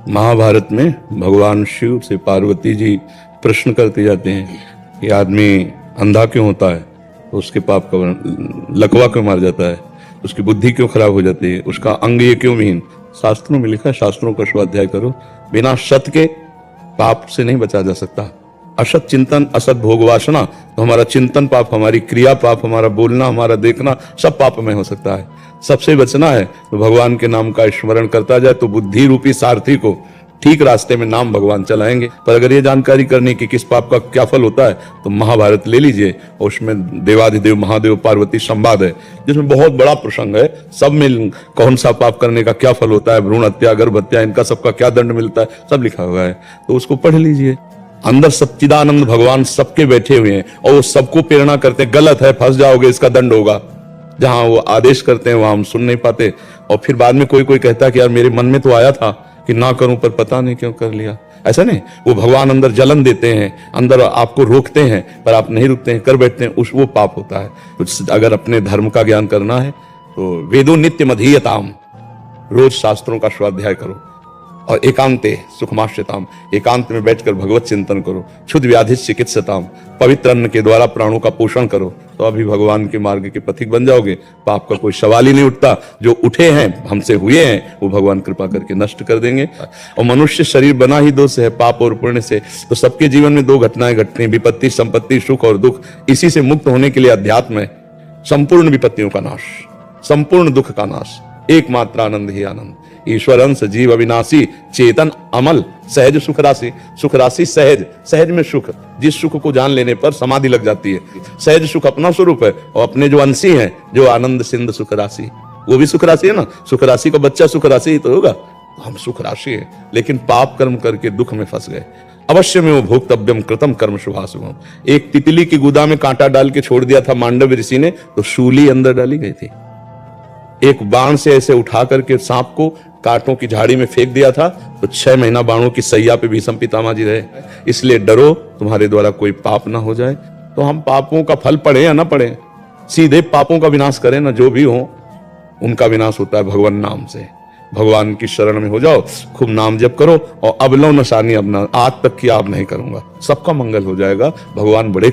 महाभारत में भगवान शिव से पार्वती जी प्रश्न करते जाते हैं कि आदमी अंधा क्यों होता है, तो उसके पाप का लकवा क्यों मार जाता है, उसकी बुद्धि क्यों खराब हो जाती है, उसका अंग ये क्यों विहीन। शास्त्रों में लिखा है, शास्त्रों का स्वाध्याय करो। बिना सत के पाप से नहीं बचा जा सकता। असत चिंतन, असत भोग वासना, तो हमारा चिंतन पाप, हमारी क्रिया पाप, हमारा बोलना, हमारा देखना सब पाप में हो सकता है। सबसे बचना है तो भगवान के नाम का स्मरण करता जाए, तो बुद्धि रूपी सारथी को ठीक रास्ते में नाम भगवान चलाएंगे। पर अगर ये जानकारी करनी कि किस पाप का क्या फल होता है, तो महाभारत ले लीजिए, और उसमें देवाधिदेव महादेव पार्वती संवाद है, जिसमें बहुत बड़ा प्रसंग है। सब में कौन सा पाप करने का क्या फल होता है, भ्रूण हत्या, गर्भ हत्या, इनका सबका क्या दंड मिलता है, सब लिखा हुआ है। तो उसको पढ़ लीजिए। अंदर सच्चिदानंद भगवान सबके बैठे हुए हैं, और वो सबको प्रेरणा करते हैं, गलत है, फंस जाओगे, इसका दंड होगा। जहां वो आदेश करते हैं वहां हम सुन नहीं पाते, और फिर बाद में कोई कोई कहता है कि यार मेरे मन में तो आया था कि ना करूं, पर पता नहीं क्यों कर लिया। ऐसा नहीं, वो भगवान अंदर जलन देते हैं, अंदर आपको रोकते हैं, पर आप नहीं रुकते हैं, कर बैठते हैं, वो पाप होता है। तो अगर अपने धर्म का ज्ञान करना है तो वेदो नित्य मधीयताम, रोज शास्त्रों का स्वाध्याय करो, और एकांते सुखमाश्यताम, एकांत में बैठकर भगवत चिंतन करो। क्षुद्र व्याधि चिकित्सताम, पवित्र अन्न के द्वारा प्राणों का पोषण करो, तो अभी भगवान के मार्ग के पथिक बन जाओगे। पाप का कोई सवाल ही नहीं उठता। जो उठे हैं, हमसे हुए हैं, वो भगवान कृपा करके नष्ट कर देंगे। और मनुष्य शरीर बना ही दो से है, पाप और पुण्य से। तो सबके जीवन में दो घटनाएं घटती हैं, विपत्ति संपत्ति, सुख और दुख। इसी से मुक्त होने के लिए अध्यात्म है संपूर्ण विपत्तियों का नाश, संपूर्ण दुख का नाश, एकमात्र आनंद ही आनंद। ईश्वर अंश जीव अविनाशी, चेतन अमल, सहज सुख राशि। सुख राशि सहज, सहज में सुख। जिस सुख को जान लेने पर समाधि लग जाती है। सहज सुख अपना स्वरूप है, और अपने जो अंशी हैं, जो आनंद सिंध सुख राशि, वो भी सुख राशि है ना। सुख राशि का बच्चा सुख राशि ही तो होगा। तो हम सुख राशि है, लेकिन पाप कर्म करके दुख में फंस गए। अवश्य में वो भोक्तव्यम कृतम कर्म शुभाशुभम। एक तितली की गुदा में कांटा डाल के छोड़ दिया था मांडव ऋषि ने, तो शूली अंदर डाली गई थी। एक बाण से ऐसे उठा करके सांप को कांटों की झाड़ी में फेंक दिया था, तो 6 महीना बाणों की सैया पे भीष्म पितामह जी रहे। इसलिए डरो तुम्हारे द्वारा कोई पाप ना हो जाए। तो हम पापों का फल पड़े या ना पड़े, सीधे पापों का विनाश करें ना, जो भी हो उनका विनाश होता है भगवान नाम से। भगवान की शरण में हो जाओ, खूब नाम जप करो, और अब लो नशानी, अपना आज तक की आप नहीं करूंगा, सबका मंगल हो जाएगा। भगवान बड़े